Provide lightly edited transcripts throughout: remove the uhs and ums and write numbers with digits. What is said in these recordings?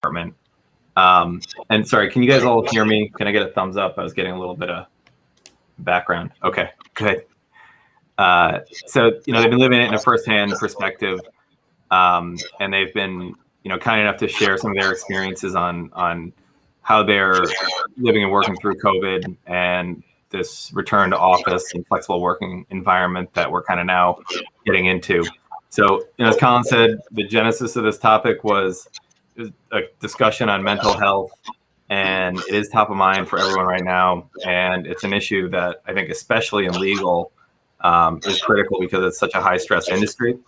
department. And sorry, can you guys all hear me? Can I get a thumbs up? I was getting a little bit of background. Okay, good. So, they've been living it in a firsthand perspective, and they've been, kind enough to share some of their experiences on how they're living and working through COVID and this return to office and flexible working environment that we're kind of now getting into. So, as Colin said, the genesis of this topic was a discussion on mental health, and it is top of mind for everyone right now. And it's an issue that I think, especially in legal, is critical because it's such a high stress industry.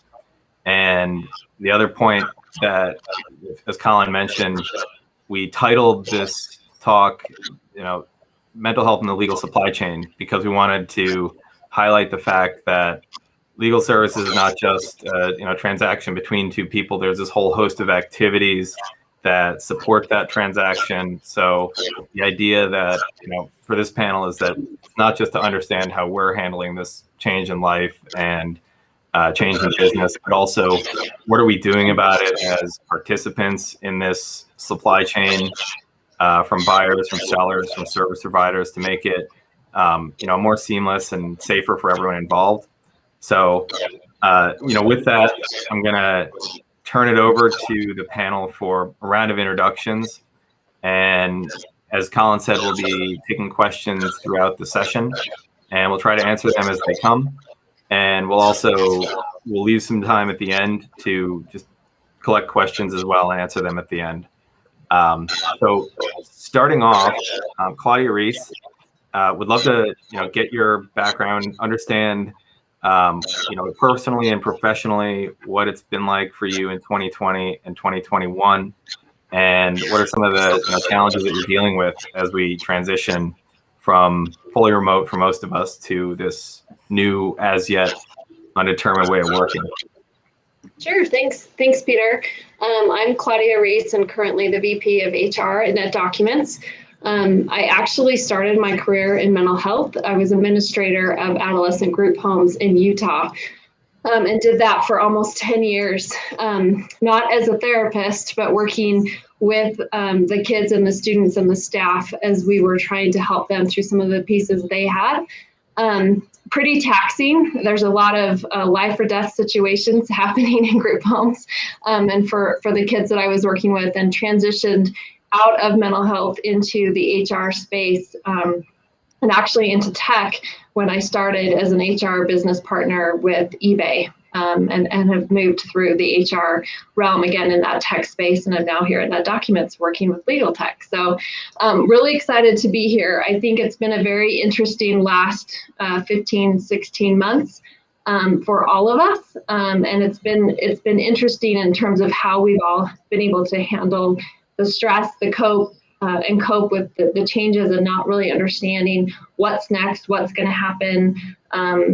And the other point that, as Colin mentioned, we titled this talk, mental health in the legal supply chain, because we wanted to highlight the fact that legal services is not just a transaction between two people. There's this whole host of activities that support that transaction. So the idea that, for this panel is that it's not just to understand how we're handling this change in life and change in business, but also what are we doing about it as participants in this supply chain, from buyers, from sellers, from service providers, to make it more seamless and safer for everyone involved. So, with that, I'm going to turn it over to the panel for a round of introductions. And as Colin said, we'll be taking questions throughout the session, and we'll try to answer them as they come. And we'll leave some time at the end to just collect questions as well and answer them at the end. So starting off, Claudia, Reese, would love to get your background, understand personally and professionally what it's been like for you in 2020 and 2021, and what are some of the challenges that you're dealing with as we transition from fully remote for most of us to this new, as yet undetermined way of working. Sure, thanks, Peter. I'm Claudia Reese, and currently the VP of HR at Netdocuments. I actually started my career in mental health. I was administrator of adolescent group homes in Utah, and did that for almost 10 years, not as a therapist, but working with the kids and the students and the staff as we were trying to help them through some of the pieces they had. Pretty taxing. There's a lot of life or death situations happening in group homes, and for the kids that I was working with, and transitioned out of mental health into the HR space, and actually into tech when I started as an HR business partner with eBay, and have moved through the HR realm again in that tech space, and I'm now here at Netdocuments working with legal tech. So really excited to be here. I think it's been a very interesting last 15, 16 months for all of us, and it's been interesting in terms of how we've all been able to handle the stress, the cope with the changes, and not really understanding what's next, what's going to happen,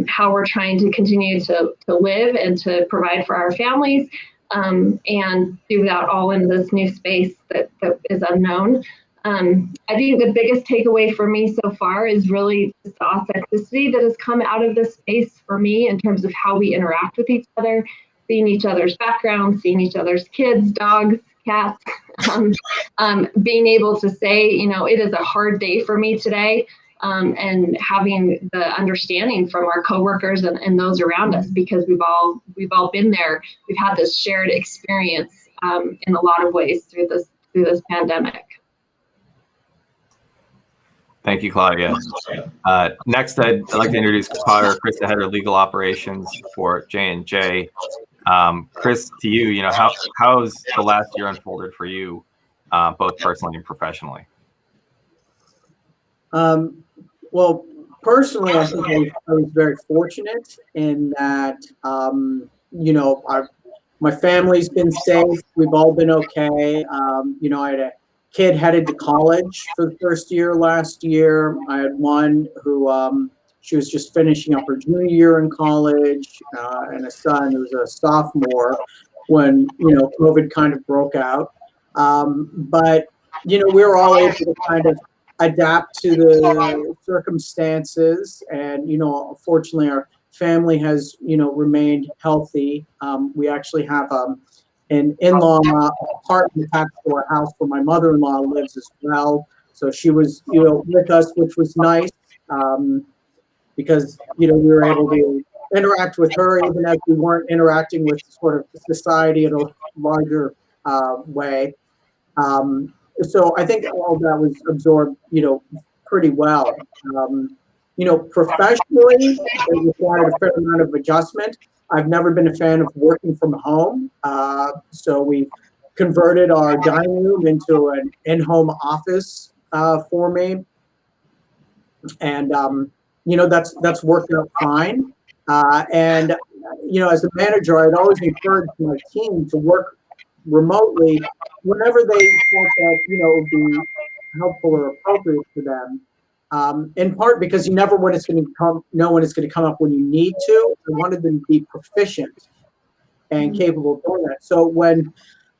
how we're trying to continue to live and to provide for our families, and do that all in this new space that is unknown. I think the biggest takeaway for me so far is really the authenticity that has come out of this space for me in terms of how we interact with each other, seeing each other's backgrounds, seeing each other's kids, dogs, cats, being able to say, it is a hard day for me today, and having the understanding from our coworkers and those around us, because we've all been there. We've had this shared experience in a lot of ways through this pandemic. Thank you, Claudia. Next, I'd like to introduce Chris, the head of legal operations for J&J. Chris, to you, how's the last year unfolded for you, both personally and professionally? Well, personally, I think I was very fortunate in that, my family's been safe. We've all been okay. I had a kid headed to college for the first year last year. I had one who she was just finishing up her junior year in college, and a son who was a sophomore when COVID kind of broke out. But we were all able to kind of adapt to the circumstances, and fortunately our family has remained healthy. We actually have an in-law apartment attached to our house where my mother-in-law lives as well. So she was, with us, which was nice, because, we were able to interact with her even as we weren't interacting with sort of society in a larger way. So I think all that was absorbed, pretty well. Professionally, it required a fair amount of adjustment. I've never been a fan of working from home. So we converted our dining room into an in-home office for me. And, that's worked out fine. And, as a manager, I'd always encourage my team to work remotely whenever they felt that, it would be helpful or appropriate for them. In part because you never know when it's going to come up when you need to. I wanted them to be proficient and capable of doing that. So when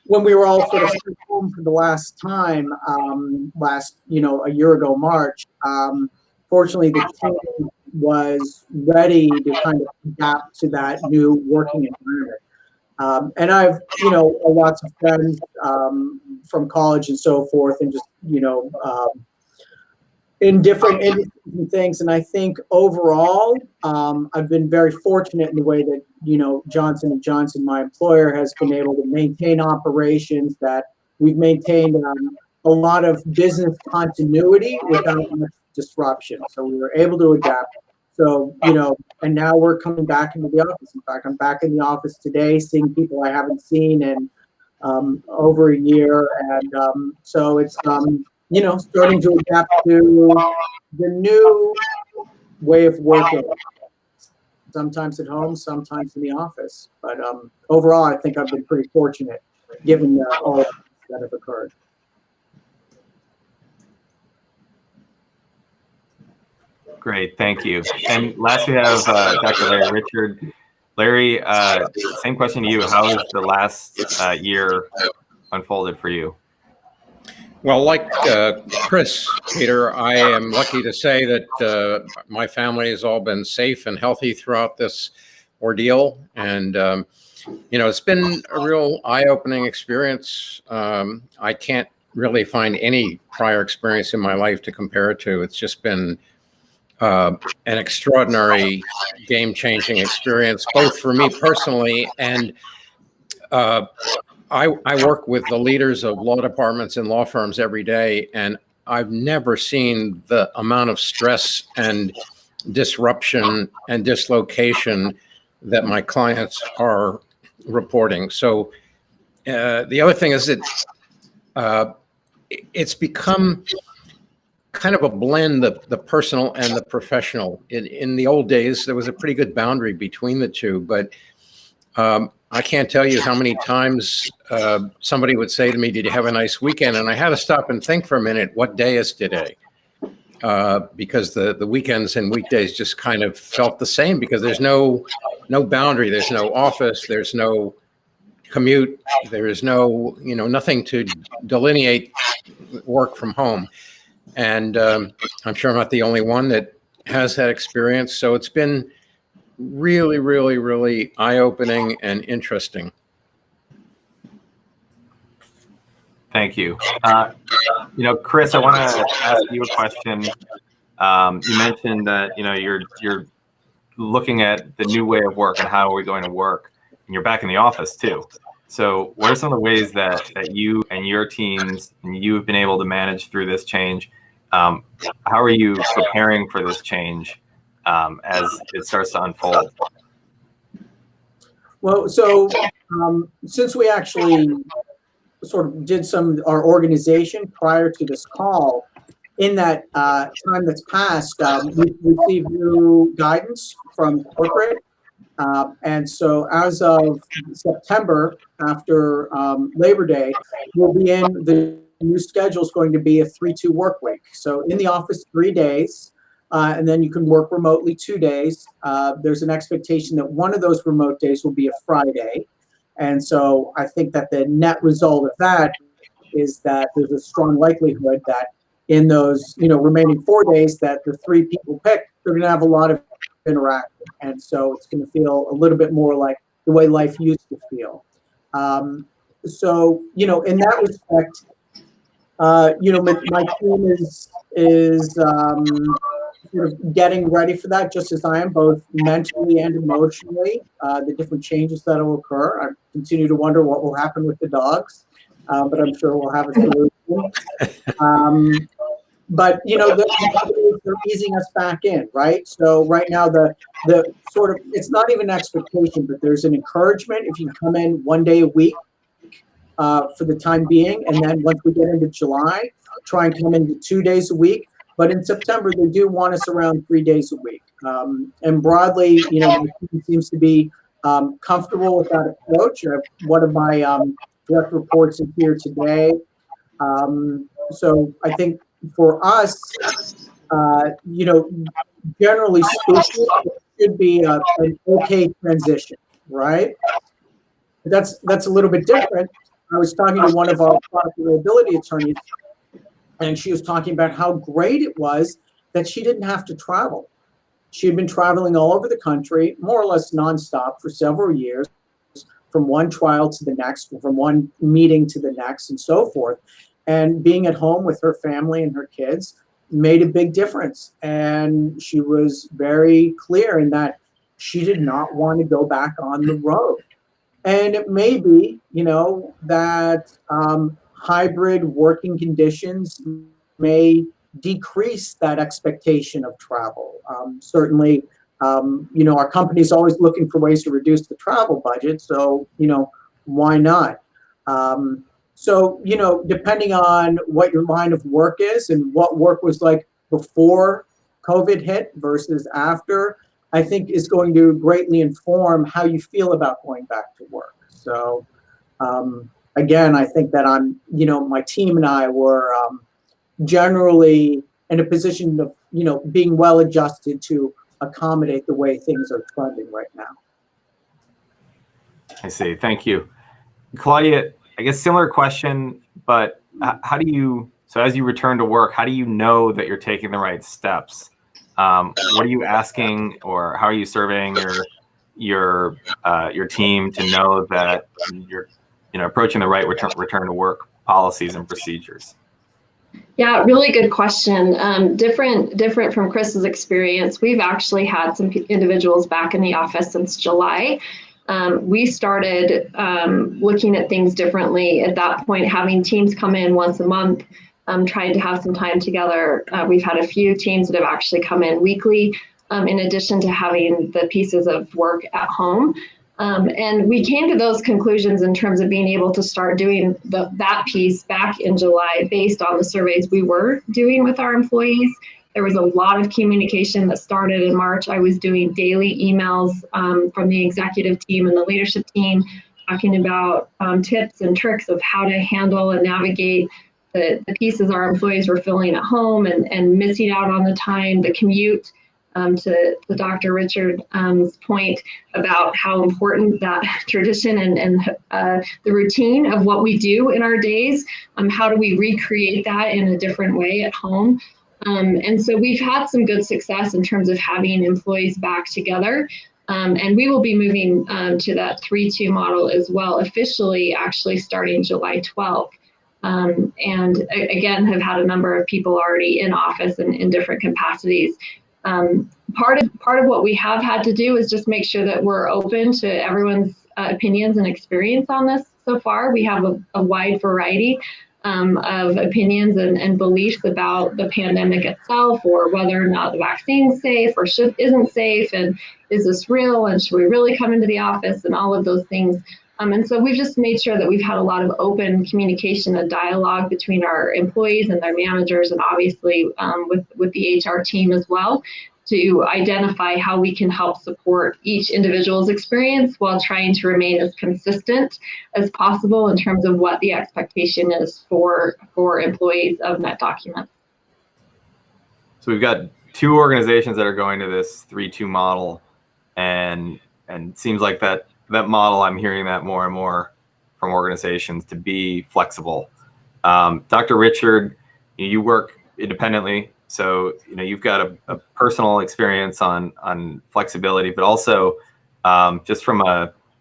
we were all sort of sent home for the last time, a year ago, March, fortunately the team was ready to kind of adapt to that new working environment. And I've, lots of friends from college and so forth, and just, in different industries and things. And I think overall, I've been very fortunate in the way that, Johnson & Johnson, my employer, has been able to maintain operations, that we've maintained a lot of business continuity without much disruption. So we were able to adapt. So, and now we're coming back into the office. In fact, I'm back in the office today, seeing people I haven't seen in over a year. And so it's, starting to adapt to the new way of working, sometimes at home, sometimes in the office. But overall, I think I've been pretty fortunate given all that have occurred. Great, thank you. And last we have Dr. Larry Richard. Larry, same question to you. How has the last year unfolded for you? Well, like Chris, Peter, I am lucky to say that my family has all been safe and healthy throughout this ordeal. And, it's been a real eye-opening experience. I can't really find any prior experience in my life to compare it to. It's just been an extraordinary, game-changing experience, both for me personally and I work with the leaders of law departments and law firms every day, and I've never seen the amount of stress and disruption and dislocation that my clients are reporting. So the other thing is that it's become kind of a blend, the personal and the professional. In the old days, there was a pretty good boundary between the two, but I can't tell you how many times somebody would say to me, "Did you have a nice weekend?" And I had to stop and think for a minute, what day is today? Because the weekends and weekdays just kind of felt the same, because there's no boundary, there's no office, there's no commute, there is no, nothing to delineate work from home. And I'm sure I'm not the only one that has that experience. So it's been really, really, really eye-opening and interesting. Thank you. Chris, I want to ask you a question. You mentioned that, you're looking at the new way of work and how are we going to work, and you're back in the office too. So what are some of the ways that you and your teams and you've been able to manage through this change? How are you preparing for this change as it starts to unfold? Well, so since we actually sort of did our organization prior to this call, in that time that's passed, we've received new guidance from corporate. And so as of September, after Labor Day, we'll be in the new schedule is going to be a 3-2 work week. So in the office 3 days, and then you can work remotely 2 days. There's an expectation that one of those remote days will be a Friday. And so I think that the net result of that is that there's a strong likelihood that in those, remaining 4 days that the 3 people pick, they're going to have a lot of interaction. And so it's going to feel a little bit more like the way life used to feel. So, in that respect, my team is sort of getting ready for that, just as I am, both mentally and emotionally. The different changes that will occur. I continue to wonder what will happen with the dogs, but I'm sure we'll have a solution. But they're easing us back in, right? So right now the sort of, it's not even an expectation, but there's an encouragement if you come in 1 day a week for the time being, and then once we get into July, try and come into 2 days a week. But in September, they do want us around 3 days a week. And broadly, my team seems to be comfortable with that approach. One of my direct reports is here today. So I think for us, generally speaking, it should be an okay transition, right? But that's a little bit different. I was talking to one of our product reliability attorneys, and she was talking about how great it was that she didn't have to travel. She had been traveling all over the country, more or less nonstop for several years, from one trial to the next, from one meeting to the next, and so forth. And being at home with her family and her kids made a big difference. And she was very clear in that she did not want to go back on the road. And it may be, that hybrid working conditions may decrease that expectation of travel. Certainly, our company's always looking for ways to reduce the travel budget. So, why not? So, depending on what your line of work is and what work was like before COVID hit versus after, I think is going to greatly inform how you feel about going back to work. So, again, I think that my team and I were generally in a position of, being well adjusted to accommodate the way things are trending right now. I see. Thank you. Claudia, I guess similar question, but how do you, so as you return to work, how do you know that you're taking the right steps? What are you asking, or how are you surveying your team to know that you're approaching the right return to work policies and procedures? Yeah, really good question. Different from Chris's experience. We've actually had some individuals back in the office since July. We started looking at things differently at that point, having teams come in once a month, trying to have some time together. We've had a few teams that have actually come in weekly, in addition to having the pieces of work at home. And we came to those conclusions in terms of being able to start doing that piece back in July based on the surveys we were doing with our employees. There was a lot of communication that started in March. I was doing daily emails from the executive team and the leadership team talking about tips and tricks of how to handle and navigate the pieces our employees were filling at home and missing out on the time, the commute, to Dr. Richard's point about how important that tradition and the routine of what we do in our days, how do we recreate that in a different way at home? And so we've had some good success in terms of having employees back together. And we will be moving to that 3-2 model as well, officially actually starting July 12th. And again, have had a number of people already in office and in different capacities. Part of what we have had to do is just make sure that we're open to everyone's opinions and experience on this so far. We have a wide variety of opinions and beliefs about the pandemic itself, or whether or not the vaccine is safe or isn't safe, and is this real, and should we really come into the office, and all of those things. And so we've just made sure that we've had a lot of open communication and dialogue between our employees and their managers, and obviously with the HR team as well, to identify how we can help support each individual's experience while trying to remain as consistent as possible in terms of what the expectation is for employees of Netdocuments. So we've got 2 organizations that are going to this 3-2 model, and it seems like that model, I'm hearing that more and more from organizations, to be flexible. Dr. Richard, you work independently, so you've got a personal experience on flexibility, but also just from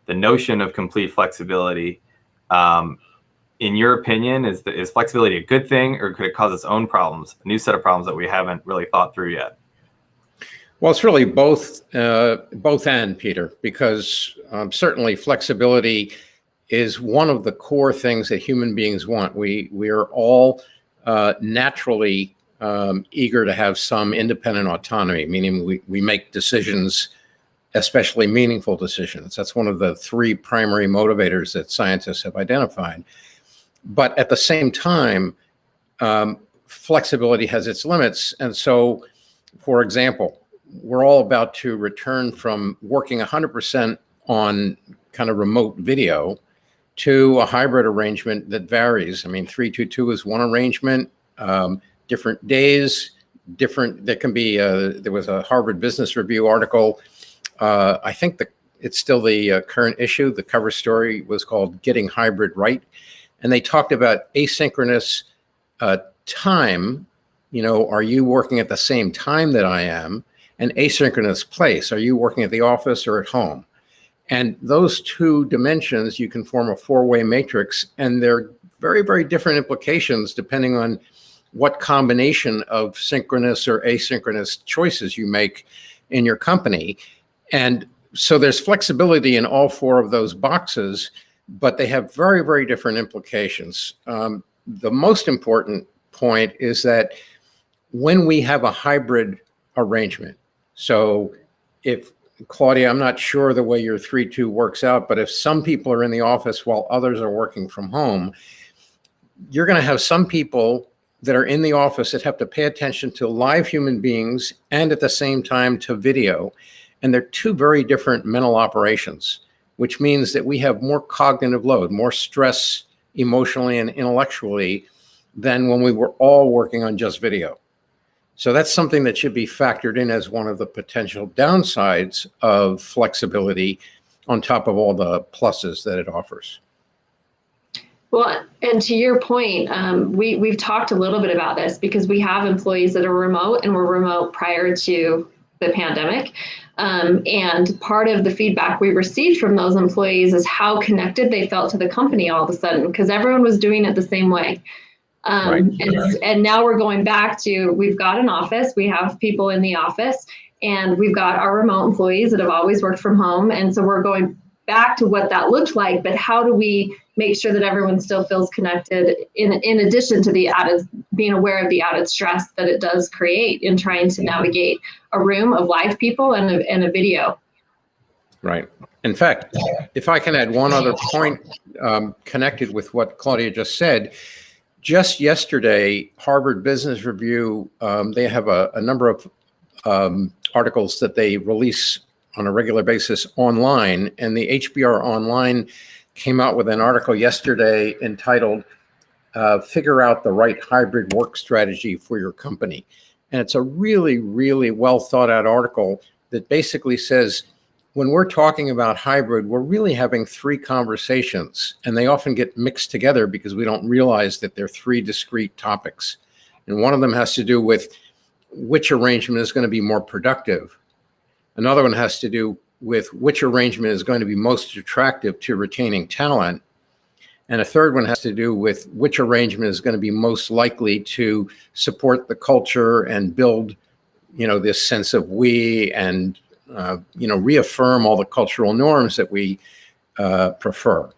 the notion of complete flexibility, In your opinion, is flexibility a good thing, or could it cause its own problems, a new set of problems that we haven't really thought through yet? Well, it's really both and, Peter, because certainly flexibility is one of the core things that human beings want. We are all naturally eager to have some independent autonomy, meaning we make decisions, especially meaningful decisions. That's one of the three primary motivators that scientists have identified. But at the same time, flexibility has its limits. And so, for example, we're all about to return from working 100% on kind of remote video to a hybrid arrangement that varies. I mean, 3-2-2 is one arrangement, different days, there can be, there was a Harvard Business Review article. I think it's still the current issue. The cover story was called Getting Hybrid Right. And they talked about asynchronous time. Are you working at the same time that I am? And asynchronous place. Are you working at the office or at home? And those two dimensions, you can form a four-way matrix, and they're very, very different implications depending on what combination of synchronous or asynchronous choices you make in your company. And so there's flexibility in all four of those boxes, but they have very, very different implications. The most important point is that when we have a hybrid arrangement, so if, Claudia, I'm not sure the way your 3-2 works out, but if some people are in the office while others are working from home, you're going to have some people that are in the office that have to pay attention to live human beings and at the same time to video. And they're two very different mental operations, which means that we have more cognitive load, more stress emotionally and intellectually than when we were all working on just video. So that's something that should be factored in as one of the potential downsides of flexibility on top of all the pluses that it offers. Well, and to your point, we've talked a little bit about this because we have employees that are remote and were remote prior to the pandemic. And part of the feedback we received from those employees is how connected they felt to the company all of a sudden, because everyone was doing it the same way. Right. And now we're going back to, we've got an office, we have people in the office, and we've got our remote employees that have always worked from home. And so we're going back to what that looked like, but how do we make sure that everyone still feels connected in addition to the added, being aware of the added stress that it does create in trying to navigate a room of live people and a video. Right. In fact, if I can add one other point connected with what Claudia just said, just yesterday, Harvard Business Review, they have a number of articles that they release on a regular basis online, and the HBR Online came out with an article yesterday entitled Figure Out the Right Hybrid Work Strategy for Your Company. And it's a really, really well thought out article that basically says, when we're talking about hybrid, we're really having three conversations, and they often get mixed together because we don't realize that they're three discrete topics. And one of them has to do with which arrangement is going to be more productive. Another one has to do with which arrangement is going to be most attractive to retaining talent. And a third one has to do with which arrangement is going to be most likely to support the culture and build, this sense of we and, reaffirm all the cultural norms that we prefer.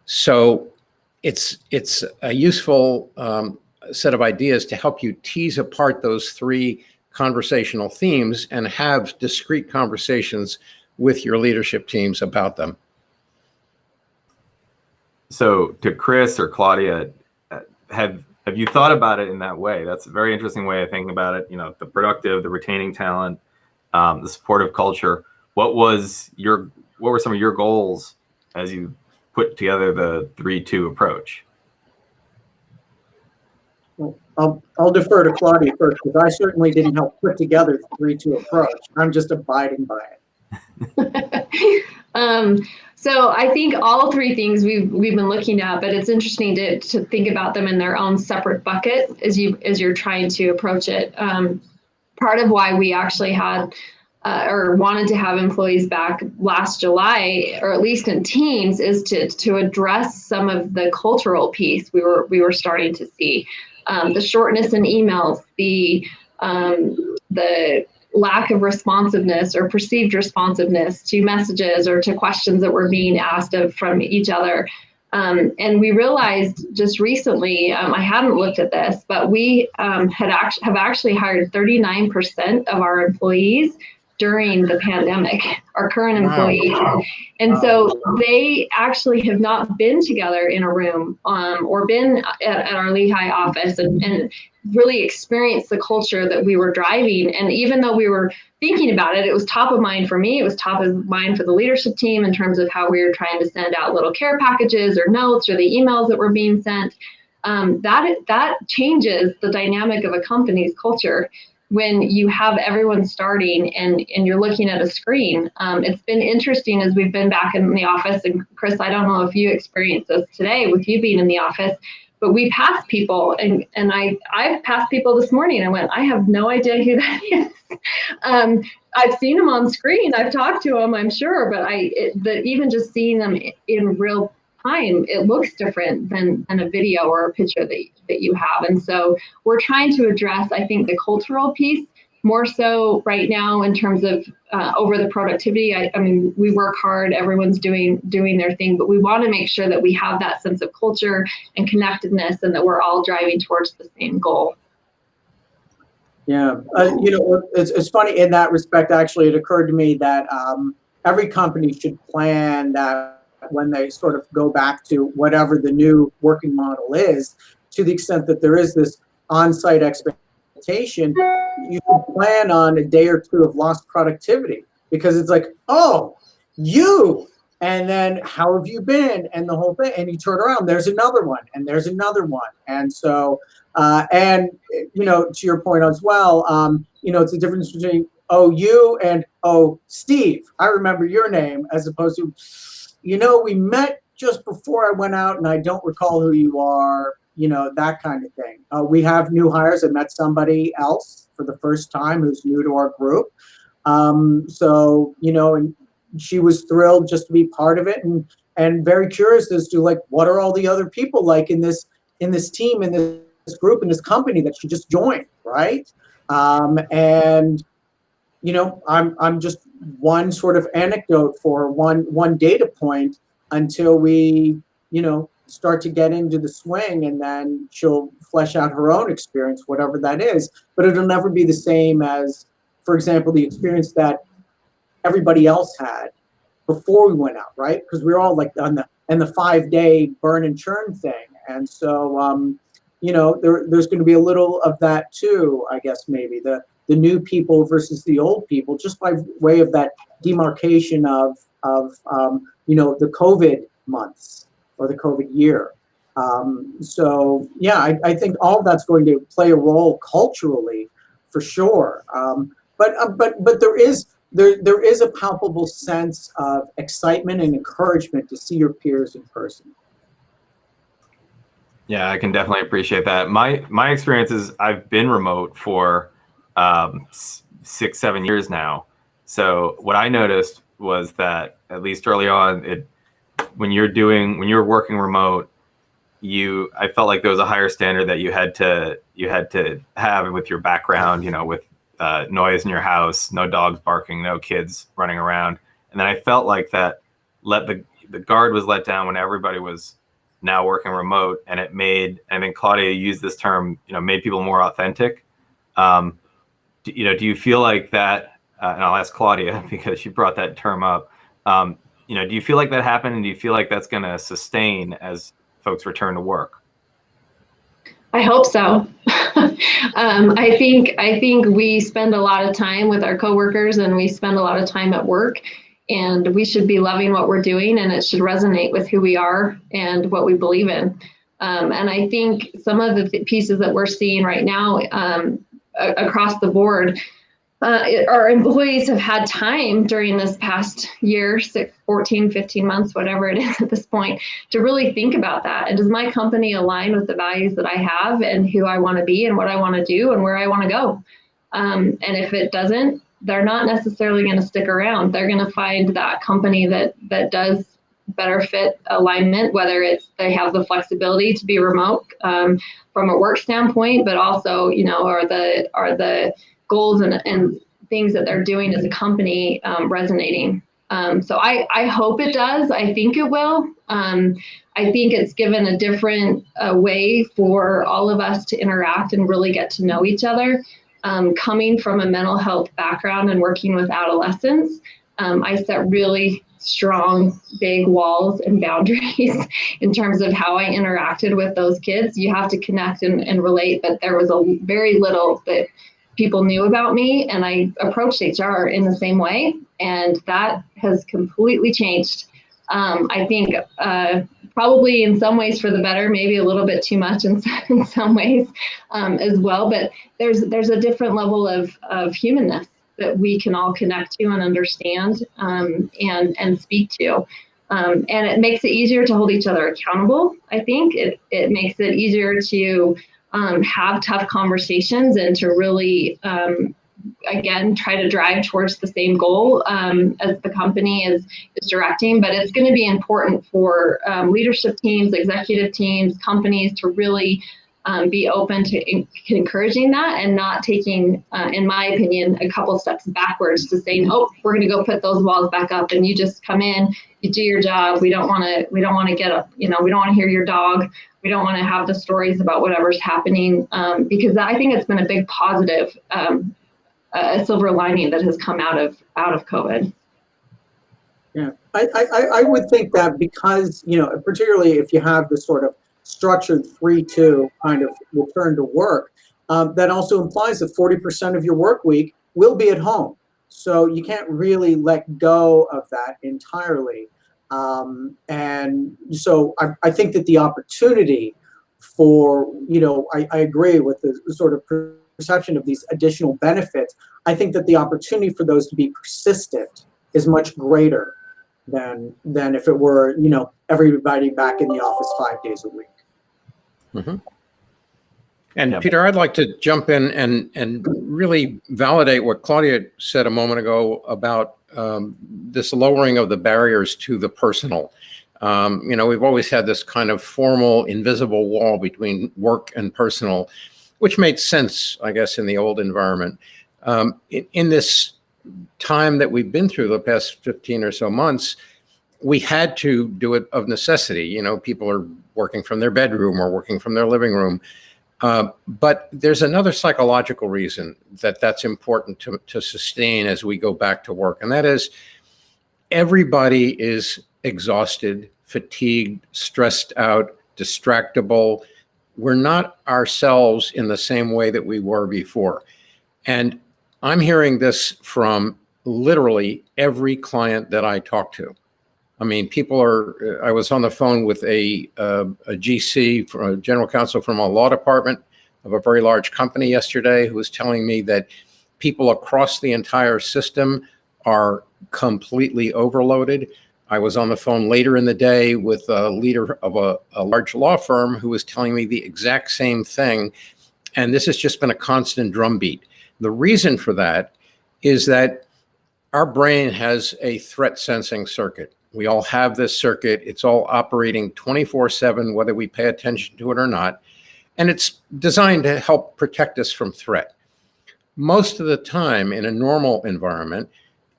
So it's a useful set of ideas to help you tease apart those three conversational themes and have discrete conversations with your leadership teams about them. So to Chris or Claudia, have you thought about it in that way? That's a very interesting way of thinking about it. The productive, the retaining talent, the supportive culture. What were some of your goals as you put together the 3-2 approach? Well, I'll defer to Claudia first, because I certainly didn't help put together the 3-2 approach. I'm just abiding by it. So I think all three things we've been looking at, but it's interesting to think about them in their own separate bucket as you're trying to approach it. Part of why we actually had or wanted to have employees back last July, or at least in teams, is to address some of the cultural piece we were starting to see, the shortness in emails, the lack of responsiveness or perceived responsiveness to messages or to questions that were being asked from each other. And we realized just recently, I hadn't looked at this, but we have actually hired 39% of our employees during the pandemic, our current employees. Wow. And so they actually have not been together in a room or been at our Lehigh office and really experienced the culture that we were driving. And even though we were thinking about it, it was top of mind for me. It was top of mind for the leadership team in terms of how we were trying to send out little care packages or notes or the emails that were being sent. That changes the dynamic of a company's culture when you have everyone starting and you're looking at a screen. It's been interesting as we've been back in the office, and Chris, I don't know if you experienced this today with you being in the office, but we passed people, and I passed people this morning and went, I have no idea who that is. I've seen them on screen, I've talked to them, I'm sure, but even just seeing them in real time, it looks different than a video or a picture that you have. And so we're trying to address, I think, the cultural piece more so right now in terms of over the productivity. I mean, we work hard, everyone's doing their thing, but we want to make sure that we have that sense of culture and connectedness and that we're all driving towards the same goal. Yeah, it's funny in that respect. Actually, it occurred to me that every company should plan that when they sort of go back to whatever the new working model is, to the extent that there is this on-site expectation, you can plan on a day or two of lost productivity, because it's like, oh, you, and then how have you been, and the whole thing, and you turn around, there's another one, and there's another one, and so, and to your point as well, it's a difference between oh you and oh Steve, I remember your name, as opposed to, we met just before I went out and I don't recall who you are, that kind of thing. We have new hires. I met somebody else for the first time who's new to our group. And she was thrilled just to be part of it and very curious as to what are all the other people like in this team, in this group, in this company that she just joined, right? I'm just one sort of anecdote for one data point until we, start to get into the swing, and then she'll flesh out her own experience, whatever that is. But it'll never be the same as, for example, the experience that everybody else had before we went out, right? Because we were all on the 5-day burn and churn thing. And so, there's going to be a little of that too, I guess, maybe the new people versus the old people, just by way of that demarcation of the COVID months or the COVID year. I think all of that's going to play a role culturally, for sure. But there is a palpable sense of excitement and encouragement to see your peers in person. Yeah, I can definitely appreciate that. My experience is I've been remote for 6-7 years now. So what I noticed was that, at least early on, when you're working remote, I felt like there was a higher standard that you had to have with your background, with noise in your house, no dogs barking, no kids running around. And then I felt like that the guard was let down when everybody was now working remote, and it made, I think Claudia used this term, made people more authentic. Do you feel like that, and I'll ask Claudia because she brought that term up. Do you feel like that happened, and do you feel like that's going to sustain as folks return to work? I hope so. I think we spend a lot of time with our coworkers, and we spend a lot of time at work, and we should be loving what we're doing, and it should resonate with who we are and what we believe in. And I think some of the pieces that we're seeing right now across the board, our employees have had time during this past year, 14, 15 months, whatever it is at this point, to really think about that. And does my company align with the values that I have and who I want to be and what I want to do and where I want to go? And if it doesn't, they're not necessarily going to stick around. They're going to find that company that does better fit alignment, whether it's they have the flexibility to be remote from a work standpoint, but also, are the goals and things that they're doing as a company resonating. So I hope it does. I think it will. I think it's given a different way for all of us to interact and really get to know each other. Coming from a mental health background and working with adolescents, I set really strong, big walls and boundaries in terms of how I interacted with those kids. You have to connect and relate, but there was a very little that people knew about me, and I approached HR in the same way, and that has completely changed. I think probably in some ways for the better, maybe a little bit too much in some ways as well, but there's a different level of humanness that we can all connect to and understand and speak to. And it makes it easier to hold each other accountable. I think it makes it easier to have tough conversations and to really, again, try to drive towards the same goal as the company is directing. But it's going to be important for leadership teams, executive teams, companies to really be open to encouraging that and not taking, in my opinion, a couple steps backwards to saying, oh, we're going to go put those walls back up and you just come in, you do your job. We don't want to get up, we don't want to hear your dog. We don't want to have the stories about whatever's happening because I think it's been a big positive, a silver lining that has come out of COVID. Yeah, I would think that because, particularly if you have this sort of structured 3-2 kind of return to work, that also implies that 40% of your work week will be at home. So you can't really let go of that entirely. And so I think that the opportunity for, I agree with the sort of perception of these additional benefits. I think that the opportunity for those to be persistent is much greater than if it were, everybody back in the office 5 days a week. Mm-hmm. And Peter, I'd like to jump in and really validate what Claudia said a moment ago about this lowering of the barriers to the personal. We've always had this kind of formal, invisible wall between work and personal, which made sense, I guess, in the old environment. In this time that we've been through the past 15 or so months, we had to do it of necessity. People are working from their bedroom or working from their living room. But there's another psychological reason that's important to sustain as we go back to work. And that is everybody is exhausted, fatigued, stressed out, distractible. We're not ourselves in the same way that we were before. And I'm hearing this from literally every client that I talk to. I mean, I was on the phone with a GC, a general counsel from a law department of a very large company yesterday, who was telling me that people across the entire system are completely overloaded. I was on the phone later in the day with a leader of a large law firm who was telling me the exact same thing. And this has just been a constant drumbeat. The reason for that is that our brain has a threat sensing circuit. We all have this circuit. It's all operating 24/7, whether we pay attention to it or not. And it's designed to help protect us from threat. Most of the time in a normal environment,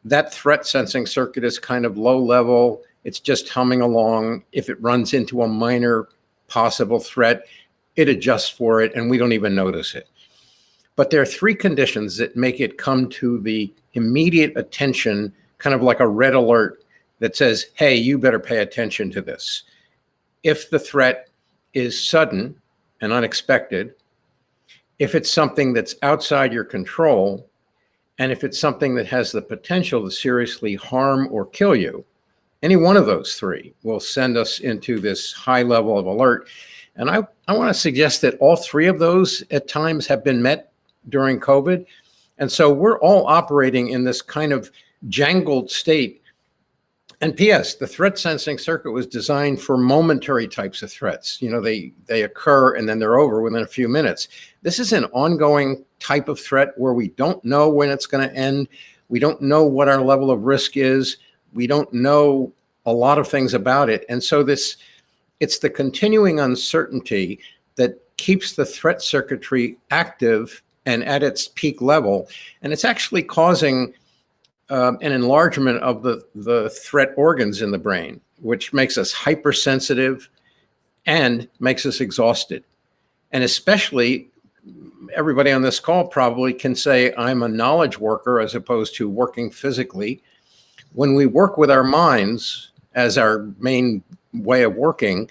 that threat sensing circuit is kind of low level. It's just humming along. If it runs into a minor possible threat, it adjusts for it and we don't even notice it. But there are three conditions that make it come to the immediate attention, kind of like a red alert that says, hey, you better pay attention to this. If the threat is sudden and unexpected, if it's something that's outside your control, and if it's something that has the potential to seriously harm or kill you, any one of those three will send us into this high level of alert. And I want to suggest that all three of those at times have been met during COVID. And so we're all operating in this kind of jangled state. And P.S., the threat sensing circuit was designed for momentary types of threats. You know, they occur and then they're over within a few minutes. This is an ongoing type of threat where we don't know when it's going to end. We don't know what our level of risk is. We don't know a lot of things about it. And so it's the continuing uncertainty that keeps the threat circuitry active and at its peak level. And it's actually causing an enlargement of the threat organs in the brain, which makes us hypersensitive and makes us exhausted. And especially, everybody on this call probably can say, I'm a knowledge worker as opposed to working physically. When we work with our minds as our main way of working,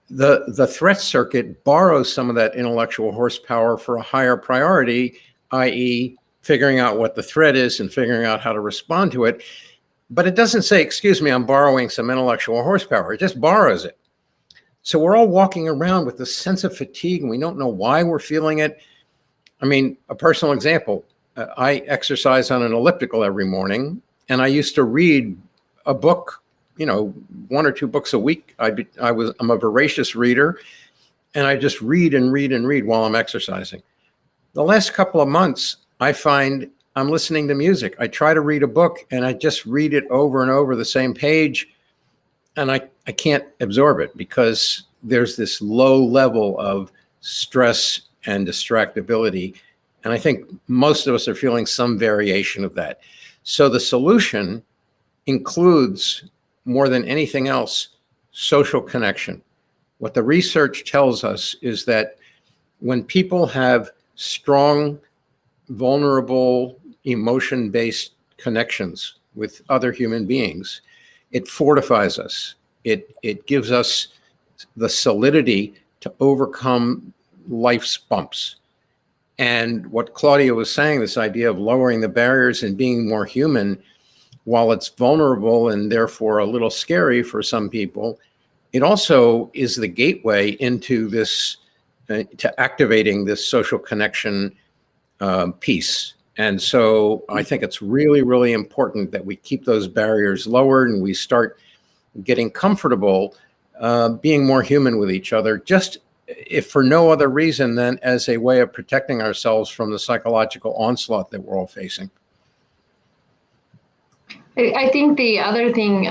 the threat circuit borrows some of that intellectual horsepower for a higher priority, i.e., figuring out what the threat is and figuring out how to respond to it. But it doesn't say, excuse me, I'm borrowing some intellectual horsepower. It just borrows it. So we're all walking around with this sense of fatigue and we don't know why we're feeling it. I mean, a personal example, I exercise on an elliptical every morning, and I used to read a book, you know, 1 or 2 books a week. I'm a voracious reader, and I just read and read and read while I'm exercising. The last couple of months, I find I'm listening to music. I try to read a book and I just read it over and over the same page, and I can't absorb it because there's this low level of stress and distractibility. And I think most of us are feeling some variation of that. So the solution includes, more than anything else, social connection. What the research tells us is that when people have strong, vulnerable, emotion-based connections with other human beings, it fortifies us. It gives us the solidity to overcome life's bumps. And what Claudia was saying, this idea of lowering the barriers and being more human, while it's vulnerable and therefore a little scary for some people, it also is the gateway into this, to activating this social connection piece. And so I think it's really, really important that we keep those barriers lowered and we start getting comfortable being more human with each other, just if for no other reason than as a way of protecting ourselves from the psychological onslaught that we're all facing. I think the other thing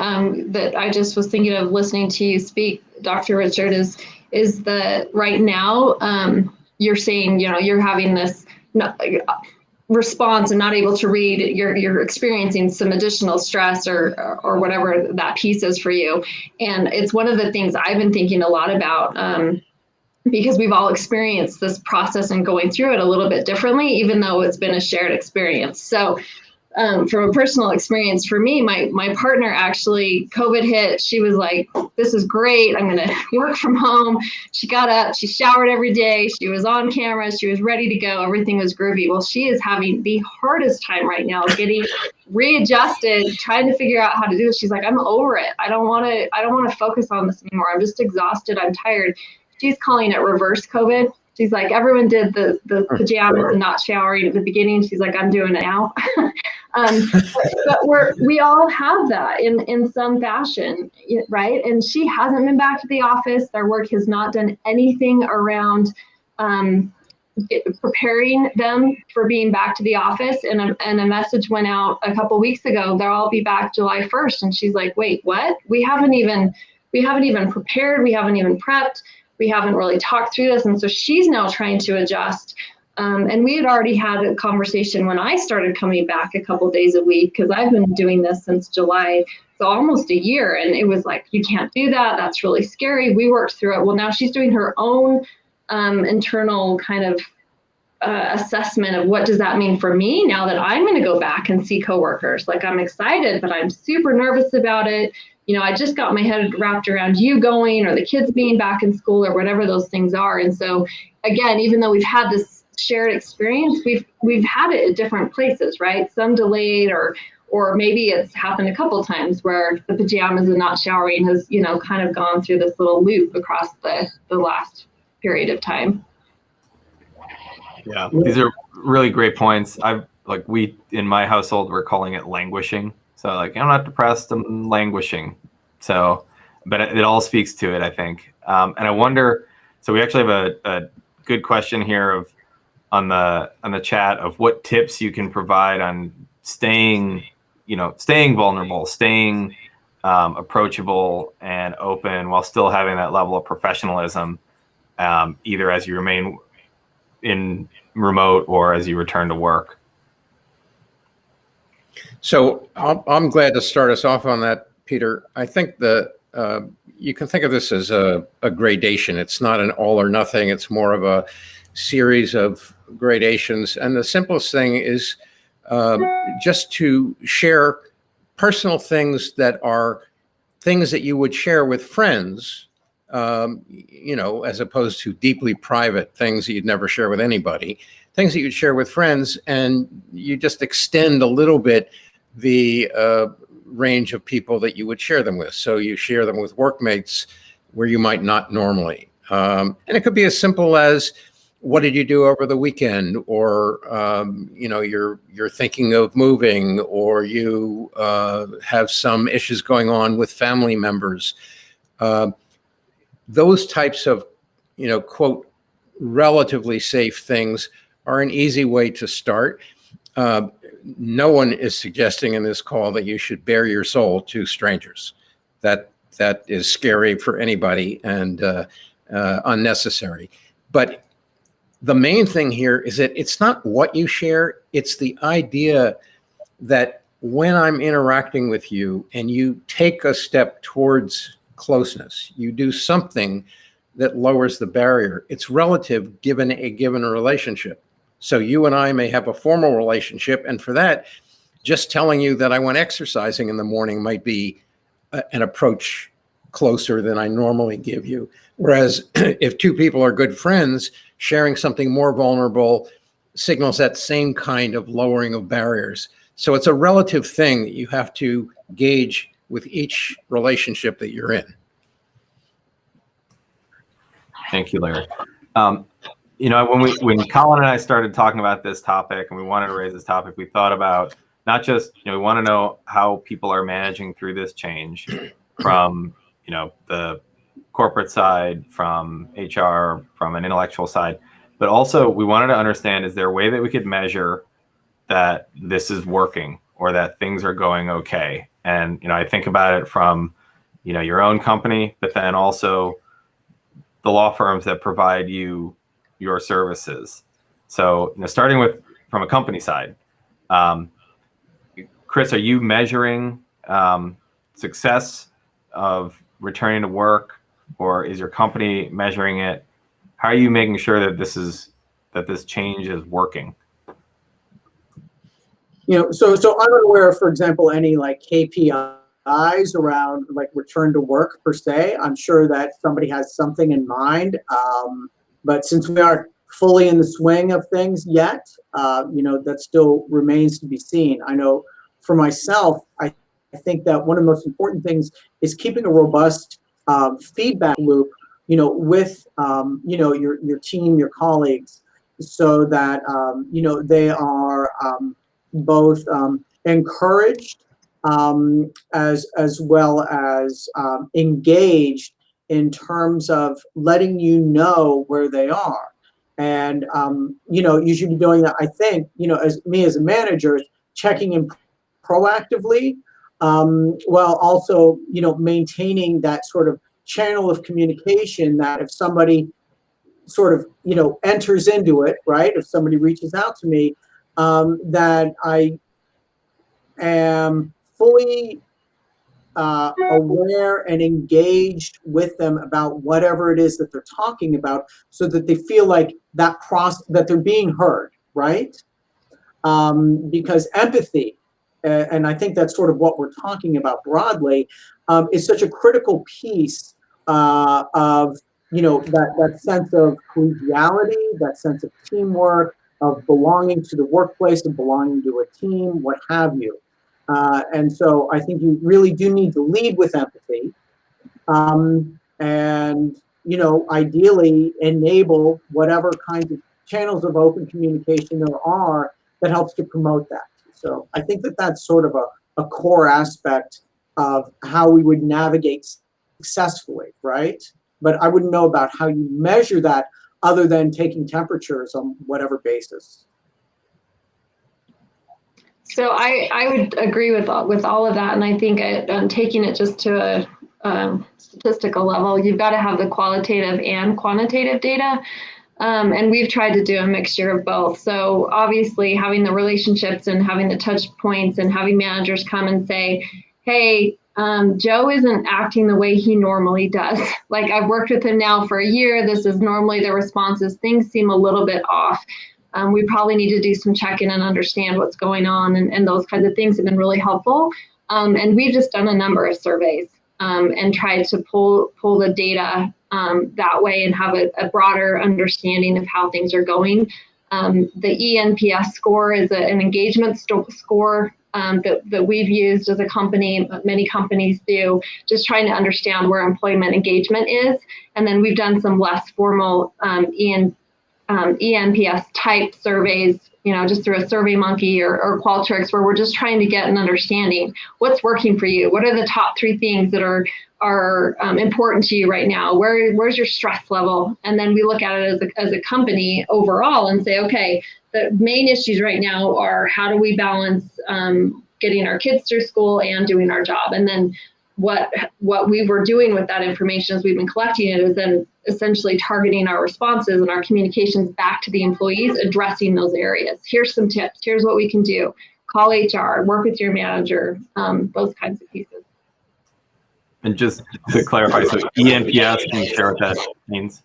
that I just was thinking of listening to you speak, Dr. Richard, is that right now you're saying, you know, you're having this response and not able to read, you're experiencing some additional stress or whatever that piece is for you. And it's one of the things I've been thinking a lot about because we've all experienced this process and going through it a little bit differently, even though it's been a shared experience. So from a personal experience for me, my partner actually, COVID hit, she was like, this is great. I'm going to work from home. She got up, she showered every day. She was on camera. She was ready to go. Everything was groovy. Well, she is having the hardest time right now getting readjusted, trying to figure out how to do it. She's like, I'm over it. I don't want to focus on this anymore. I'm just exhausted. I'm tired. She's calling it reverse COVID. She's like, everyone did the pajamas and not showering at the beginning. She's like, I'm doing it now. But we all have that in some fashion, right? And she hasn't been back to the office. Their work has not done anything around preparing them for being back to the office. And a message went out a couple weeks ago. They'll all be back July 1st. And she's like, wait, what? We haven't even prepared. We haven't even prepped. We haven't really talked through this. And so she's now trying to adjust. And we had already had a conversation when I started coming back a couple of days a week, because I've been doing this since July, so almost a year. And it was like, you can't do that. That's really scary. We worked through it. Well, now she's doing her own internal kind of assessment of what does that mean for me now that I'm going to go back and see coworkers. Like, I'm excited, but I'm super nervous about it. You know, I just got my head wrapped around you going or the kids being back in school or whatever those things are. And so again, even though we've had this shared experience, we've had it at different places, right? Some delayed or maybe it's happened a couple of times where the pajamas and not showering has, you know, kind of gone through this little loop across the last period of time. Yeah, these are really great points. We in my household, we're calling it languishing. So like, I'm not depressed, I'm languishing. So, but it all speaks to it, I think. And I wonder, so we actually have a good question here on the chat of what tips you can provide on staying vulnerable, staying approachable and open while still having that level of professionalism, either as you remain in remote or as you return to work. So I'm glad to start us off on that, Peter. I think you can think of this as a gradation. It's not an all or nothing. It's more of a series of gradations. And the simplest thing is just to share personal things that are things that you would share with friends, as opposed to deeply private things that you'd never share with anybody, things that you'd share with friends, and you just extend a little bit the range of people that you would share them with. So you share them with workmates where you might not normally. And it could be as simple as, what did you do over the weekend? Or, you're thinking of moving, or you have some issues going on with family members. Those types of, quote, relatively safe things are an easy way to start. No one is suggesting in this call that you should bare your soul to strangers. That is scary for anybody and unnecessary. But the main thing here is that it's not what you share, it's the idea that when I'm interacting with you and you take a step towards closeness, you do something that lowers the barrier. It's relative given a given relationship. So you and I may have a formal relationship, and for that, just telling you that I went exercising in the morning might be an approach closer than I normally give you. Whereas if two people are good friends, sharing something more vulnerable signals that same kind of lowering of barriers. So it's a relative thing that you have to gauge with each relationship that you're in. Thank you, Larry. When Colin and I started talking about this topic and we wanted to raise this topic, we thought about not just, we want to know how people are managing through this change from, the corporate side, from HR, from an intellectual side, but also we wanted to understand, is there a way that we could measure that this is working or that things are going okay? And, I think about it from, your own company, but then also the law firms that provide you your services. So, starting from a company side, Chris, are you measuring success of returning to work, or is your company measuring it? How are you making sure that this change is working? So I'm unaware of, for example, any like KPIs around like return to work per se. I'm sure that somebody has something in mind, but since we aren't fully in the swing of things yet, that still remains to be seen. I know for myself, I think that one of the most important things is keeping a robust feedback loop, with your team, your colleagues, so that they are both encouraged as well as engaged in terms of letting you know where they are. And you should be doing that, I think, as a manager, checking in proactively, while also maintaining that sort of channel of communication, that if somebody sort of enters into it, right, if somebody reaches out to me, that I am fully aware and engaged with them about whatever it is that they're talking about, so that they feel like that they're being heard, right? Because empathy, and I think that's sort of what we're talking about broadly, is such a critical piece of that sense of collegiality, that sense of teamwork, of belonging to the workplace and belonging to a team, what have you. And so I think you really do need to lead with empathy, and ideally enable whatever kinds of channels of open communication there are that helps to promote that. So I think that that's sort of a core aspect of how we would navigate successfully, right? But I wouldn't know about how you measure that other than taking temperatures on whatever basis. So I would agree with all of that, and I think taking it just to a statistical level, you've got to have the qualitative and quantitative data, and we've tried to do a mixture of both. So obviously, having the relationships and having the touch points and having managers come and say, "Hey, Joe isn't acting the way he normally does. Like, I've worked with him now for a year. This is normally the responses. Things seem a little bit off. We probably need to do some check-in and understand what's going on," and those kinds of things have been really helpful. And we've just done a number of surveys and tried to pull the data that way and have a broader understanding of how things are going. The ENPS score is an engagement score that we've used as a company, many companies do, just trying to understand where employment engagement is. And then we've done some less formal ENPS type surveys, just through a SurveyMonkey or Qualtrics, where we're just trying to get an understanding. What's working for you? What are the top 3 things that are important to you right now? Where's your stress level? And then we look at it as a company overall and say, okay, the main issues right now are how do we balance getting our kids through school and doing our job? And then what we were doing with that information as we've been collecting it is then essentially targeting our responses and our communications back to the employees, addressing those areas. Here's some tips. Here's what we can do. Call HR, work with your manager, those kinds of pieces. And just to clarify, so ENPS, can you share what that means?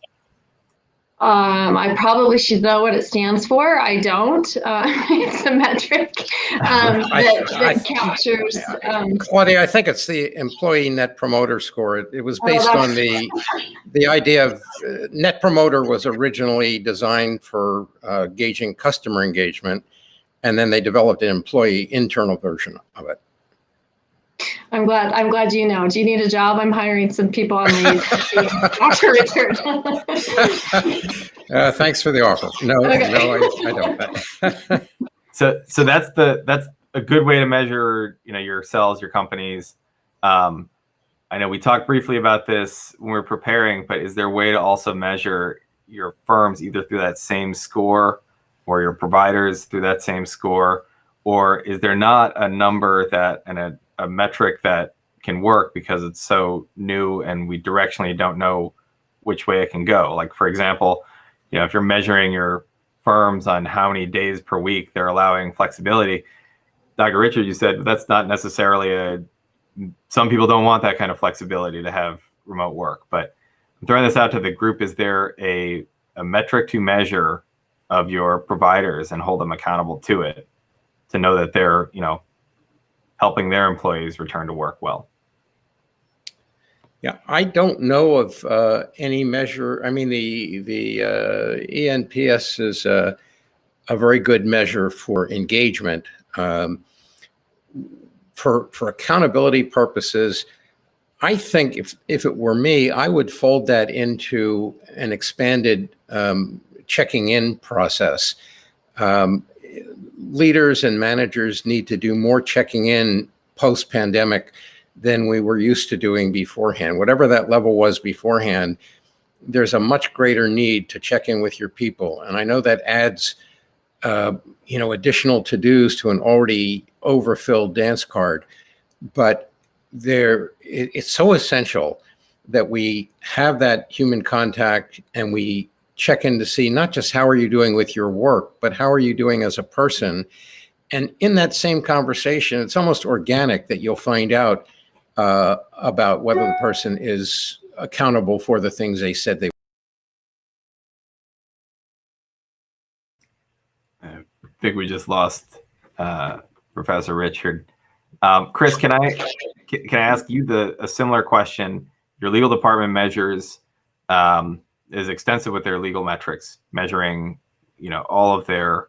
I probably should know what it stands for. I don't. It's a metric that captures. Claudia, I think it's the Employee Net Promoter Score. It was based on the idea of Net Promoter was originally designed for gauging customer engagement, and then they developed an employee internal version of it. I'm glad you know. Do you need a job? I'm hiring some people on leave after return. Thanks for the offer. No, okay. No, I don't. So that's a good way to measure, yourselves, your companies. I know we talked briefly about this when we were preparing, but is there a way to also measure your firms either through that same score or your providers through that same score? Or is there not a number that and a metric that can work because it's so new and we directionally don't know which way it can go? Like, for example, if you're measuring your firms on how many days per week they're allowing flexibility, Dr. Richard, you said that's not necessarily some people don't want that kind of flexibility to have remote work. But I'm throwing this out to the group. Is there a metric to measure of your providers and hold them accountable to it to know that they're, helping their employees return to work well? Yeah, I don't know of any measure. I mean, the ENPS is a very good measure for engagement. For accountability purposes, I think if it were me, I would fold that into an expanded checking in process. Leaders and managers need to do more checking in post-pandemic than we were used to doing beforehand. Whatever that level was beforehand, there's a much greater need to check in with your people. And I know that adds, additional to-dos to an already overfilled dance card, but it's so essential that we have that human contact and we check in to see not just how are you doing with your work, but how are you doing as a person. And in that same conversation, it's almost organic that you'll find out about whether the person is accountable for the things they said they would. I think we just lost Professor Richard. Chris, can I ask you a similar question? Your legal department measures is extensive with their legal metrics, measuring, all of their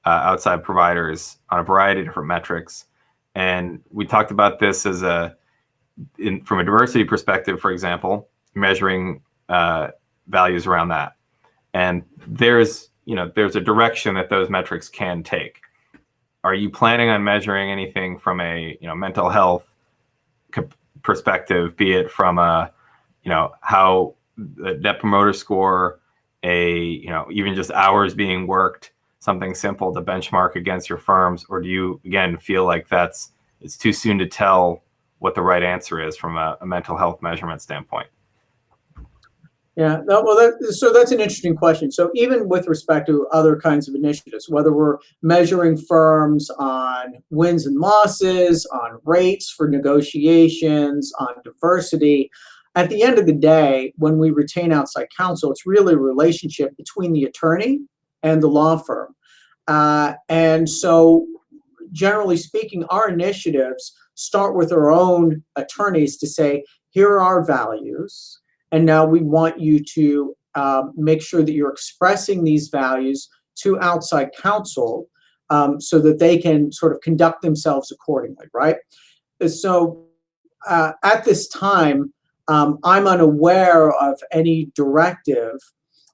outside providers on a variety of different metrics. And we talked about this as from a diversity perspective, for example, measuring values around that. And there's a direction that those metrics can take. are you planning on measuring anything from a mental health perspective, be it from a how the Net Promoter Score, even just hours being worked, something simple to benchmark against your firms, or do you again feel like it's too soon to tell what the right answer is from a mental health measurement standpoint? Yeah, so that's an interesting question. So even with respect to other kinds of initiatives, whether we're measuring firms on wins and losses, on rates for negotiations, on diversity, at the end of the day, when we retain outside counsel, it's really a relationship between the attorney and the law firm. And so generally speaking, our initiatives start with our own attorneys to say, here are our values. And now we want you to make sure that you're expressing these values to outside counsel so that they can sort of conduct themselves accordingly, right? So at this time, I'm unaware of any directive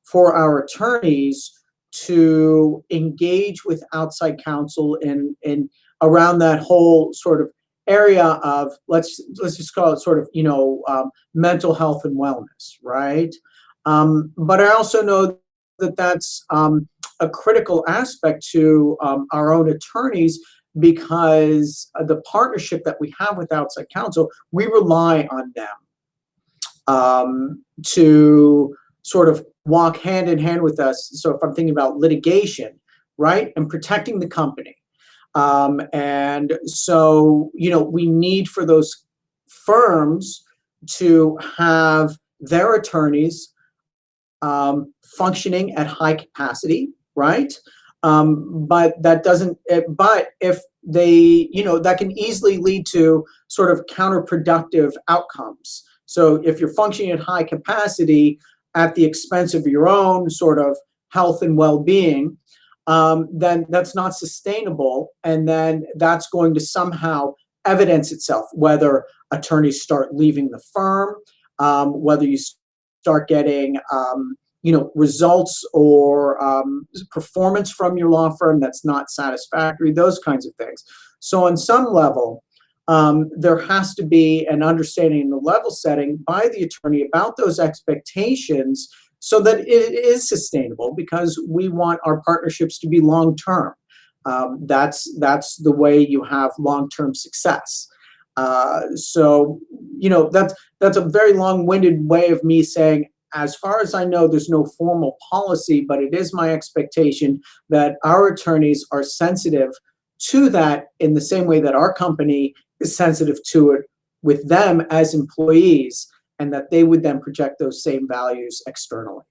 for our attorneys to engage with outside counsel in around that whole sort of area of let's just call it sort of mental health and wellness, right? But I also know that that's a critical aspect to our own attorneys, because the partnership that we have with outside counsel, we rely on them to sort of walk hand in hand with us. So if I'm thinking about litigation, right, and protecting the company. And so, we need for those firms to have their attorneys functioning at high capacity, right? But that doesn't, but if they, that can easily lead to sort of counterproductive outcomes. So if you're functioning at high capacity at the expense of your own sort of health and well-being, then that's not sustainable. And then that's going to somehow evidence itself, whether attorneys start leaving the firm, whether you start getting, results or performance from your law firm that's not satisfactory, those kinds of things. So on some level, there has to be an understanding and a level setting by the attorney about those expectations so that it is sustainable, because we want our partnerships to be long-term. That's the way you have long-term success. So, that's a very long-winded way of me saying, as far as I know, there's no formal policy, but it is my expectation that our attorneys are sensitive to that in the same way that our company is sensitive to it with them as employees, and that they would then project those same values externally.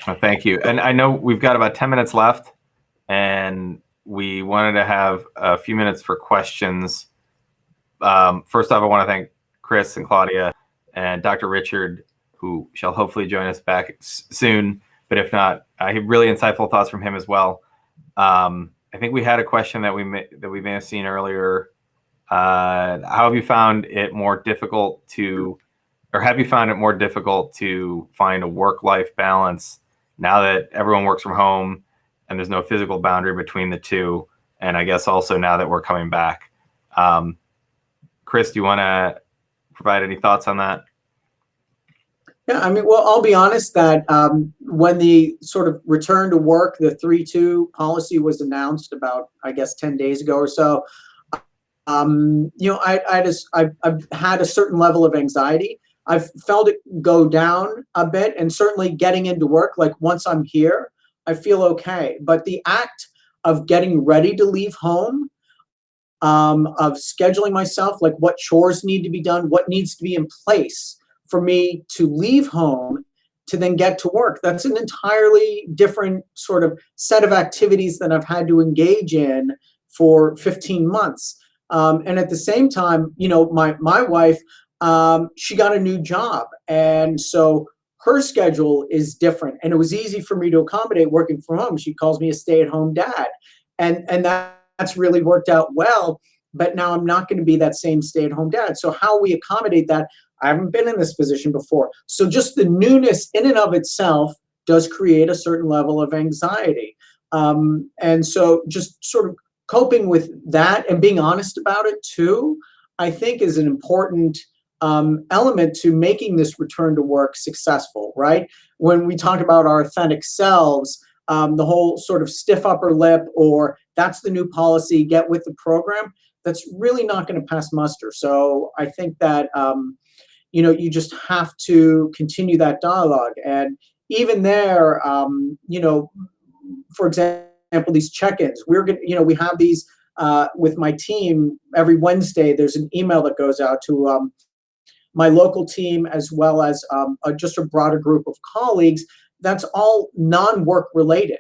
Oh, thank you. And I know we've got about 10 minutes left, and we wanted to have a few minutes for questions. First off, I want to thank Chris and Claudia and Dr. Richard, who shall hopefully join us back soon. But if not, I have really insightful thoughts from him as well. I think we had a question that we may have seen earlier. How have you found it more difficult to, or have you found it more difficult to find a work-life balance now that everyone works from home and there's no physical boundary between the two? And I guess also now that we're coming back. Chris, do you want to provide any thoughts on that? Yeah, I mean, well, I'll be honest that when the sort of return to work, the 3-2 policy was announced about, I guess, 10 days ago or so, I've had a certain level of anxiety. I've felt it go down a bit, and certainly getting into work, like once I'm here, I feel okay. But the act of getting ready to leave home, of scheduling myself, like what chores need to be done, what needs to be in place for me to leave home to then get to work, that's an entirely different sort of set of activities that I've had to engage in for 15 months. And at the same time, my wife, she got a new job. And so her schedule is different. And it was easy for me to accommodate working from home. She calls me a stay-at-home dad. And that's really worked out well. But now I'm not going to be that same stay-at-home dad. So how we accommodate that, I haven't been in this position before. So just the newness in and of itself does create a certain level of anxiety. And so just sort of coping with that and being honest about it too, I think is an important element to making this return to work successful, right? When we talk about our authentic selves, the whole sort of stiff upper lip or that's the new policy, get with the program, that's really not going to pass muster. So I think that, you just have to continue that dialogue. And even there, for example, these check-ins, we're going to, we have these with my team every Wednesday. There's an email that goes out to my local team as well as just a broader group of colleagues. That's all non-work related.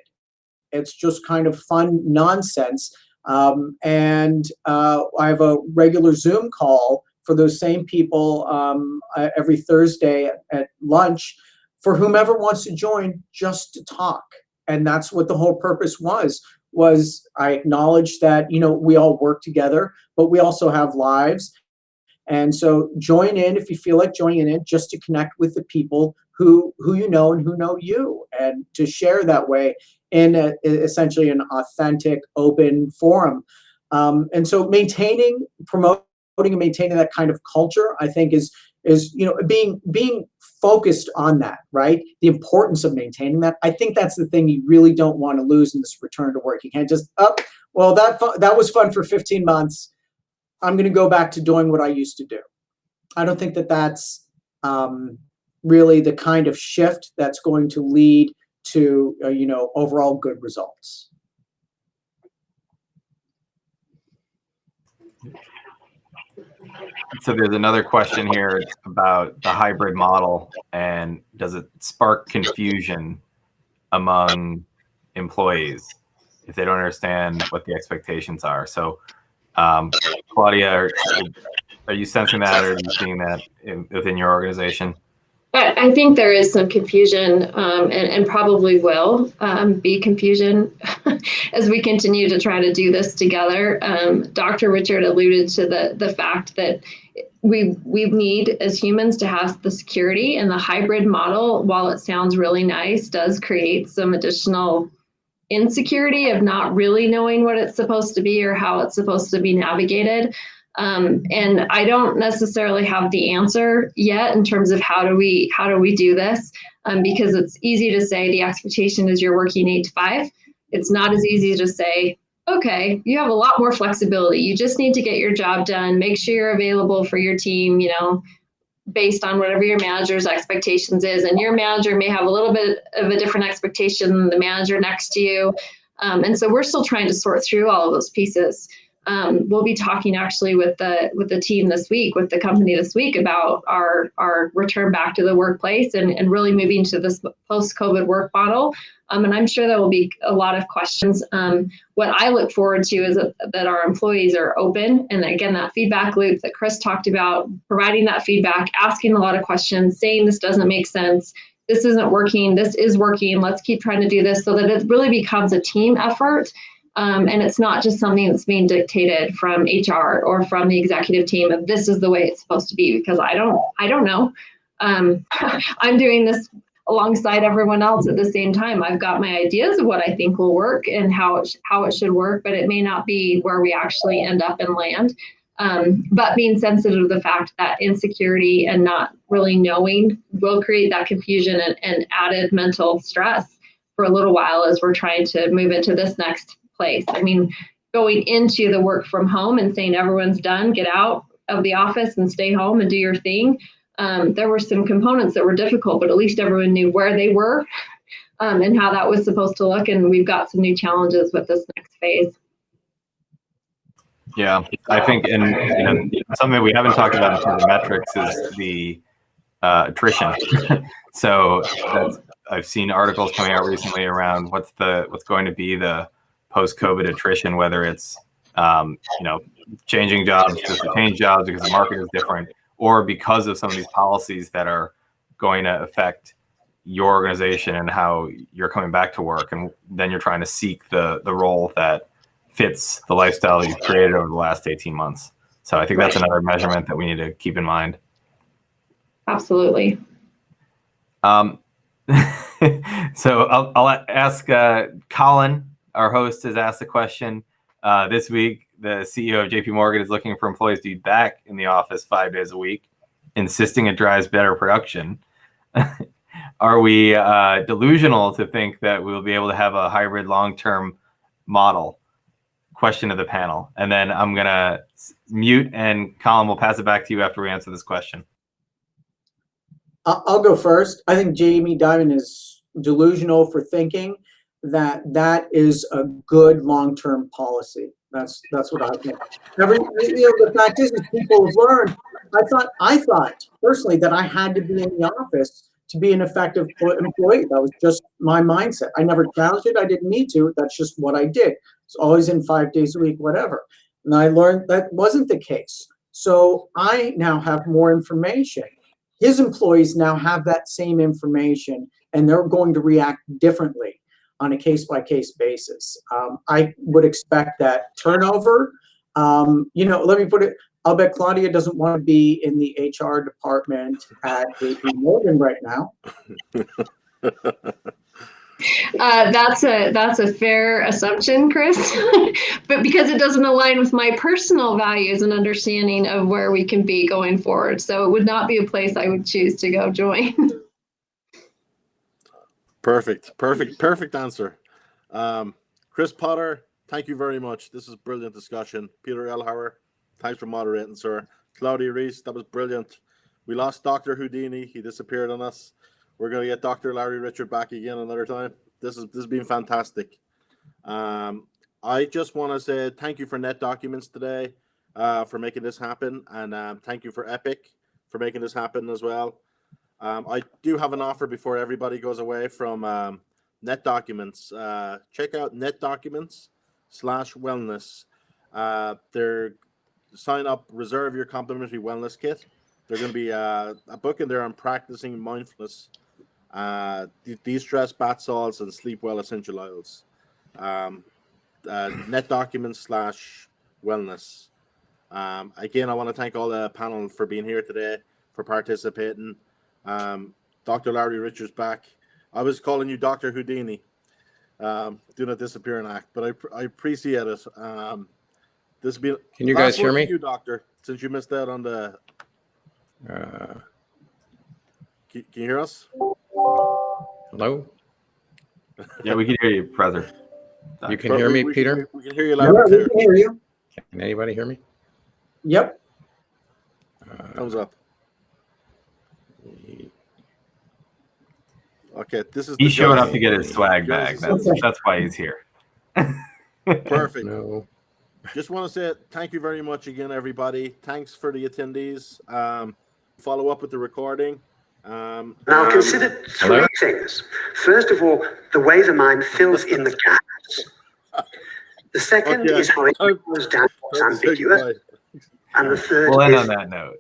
It's just kind of fun nonsense. And I have a regular Zoom call for those same people every Thursday at lunch for whomever wants to join, just to talk. And that's what the whole purpose was I acknowledge that, we all work together, but we also have lives. And so join in if you feel like joining in, just to connect with the people who you know and who know you, and to share that way in essentially an authentic, open forum. And so promoting and maintaining that kind of culture, I think is being focused on that, right? The importance of maintaining that. I think that's the thing you really don't want to lose in this return to work. You can't just, that was fun for 15 months. I'm going to go back to doing what I used to do. I don't think that that's really the kind of shift that's going to lead to, overall good results. So there's another question here about the hybrid model, and does it spark confusion among employees if they don't understand what the expectations are? So, Claudia, are you sensing that, or are you seeing that within your organization? I think there is some confusion, and probably will be confusion as we continue to try to do this together. Dr. Richard alluded to the fact that we need as humans to have the security, and the hybrid model, while it sounds really nice, does create some additional insecurity of not really knowing what it's supposed to be or how it's supposed to be navigated. And I don't necessarily have the answer yet in terms of how do we do this, because it's easy to say the expectation is you're working 8 to 5. It's not as easy to say, okay, you have a lot more flexibility. You just need to get your job done, make sure you're available for your team, based on whatever your manager's expectations is. And your manager may have a little bit of a different expectation than the manager next to you. And so we're still trying to sort through all of those pieces. We'll be talking actually with the team this week, with the company this week, about our return back to the workplace and really moving to this post-COVID work model. And I'm sure there will be a lot of questions. What I look forward to is that our employees are open. And again, that feedback loop that Chris talked about, providing that feedback, asking a lot of questions, saying this doesn't make sense, this isn't working, this is working, let's keep trying to do this, so that it really becomes a team effort. And it's not just something that's being dictated from HR or from the executive team of this is the way it's supposed to be, because I don't know. I'm doing this alongside everyone else at the same time. I've got my ideas of what I think will work and how it should work, but it may not be where we actually end up and land. But being sensitive to the fact that insecurity and not really knowing will create that confusion and added mental stress for a little while as we're trying to move into this next place. I mean, going into the work from home and saying everyone's done, get out of the office and stay home and do your thing. There were some components that were difficult, but at least everyone knew where they were and how that was supposed to look. And we've got some new challenges with this next phase. Yeah, I think, and something we haven't talked about in terms of metrics is the attrition. So I've seen articles coming out recently around what's going to be the post-COVID attrition, whether it's changing jobs to retain jobs because the market is different, or because of some of these policies that are going to affect your organization and how you're coming back to work, and then you're trying to seek the role that fits the lifestyle that you've created over the last 18 months. So I think that's another measurement that we need to keep in mind. Absolutely. So I'll ask Colin our host has asked a question. This week, the CEO of JP Morgan is looking for employees to be back in the office 5 days a week, insisting it drives better production. Are we delusional to think that we'll be able to have a hybrid long-term model? Question of the panel. And then I'm going to mute, and Colin, we'll pass it back to you after we answer this question. I'll go first. I think Jamie Dimon is delusional for thinking that is a good long-term policy. That's what I think. The fact is people have learned. I thought personally that I had to be in the office to be an effective employee. That was just my mindset. I never challenged it. I didn't need to. That's just what I did. It's always in 5 days a week, whatever. And I learned that wasn't the case. So I now have more information. His employees now have that same information, and they're going to react differently on a case-by-case basis. I would expect that turnover, let me put it, I'll bet Claudia doesn't want to be in the HR department at JP Morgan right now. That's a fair assumption, Chris, but because it doesn't align with my personal values and understanding of where we can be going forward. So it would not be a place I would choose to go join. Perfect answer. Chris Potter, thank you very much. This is brilliant discussion. Peter Eilhauer, thanks for moderating, sir. Claudia Reese, that was brilliant. We lost Dr. Houdini. He disappeared on us. We're going to get Dr. Larry Richard back again another time. This has been fantastic. I just want to say thank you for Netdocuments today for making this happen. And thank you for Epiq for making this happen as well. I do have an offer before everybody goes away from Netdocuments. Check out Netdocuments/wellness. They're sign up, reserve your complimentary wellness kit. There's going to be a book in there on practicing mindfulness, de-stress, bath salts, and sleep well essential oils. Netdocuments/wellness. Again, I want to thank all the panel for being here today, for participating. Dr. Larry Richards back. I was calling you Dr. Houdini. Do not disappear and act, but I appreciate it. This be. Can you guys hear me? You, Doctor, since you missed out on the. Can you hear us? Hello? Yeah, we can hear you, Professor. You can hear me, Peter? We can hear you loud and clear. We can hear you. Can anybody hear me? Yep. Thumbs up. Okay, this is. He showed up to get his swag bag. That's why he's here. Perfect. No. Just want to say thank you very much again, everybody. Thanks for the attendees. Follow up with the recording. Now consider three things. First of all, the way the mind fills in the gaps. The second is how it goes down what's ambiguous. And the third we'll end is on that note.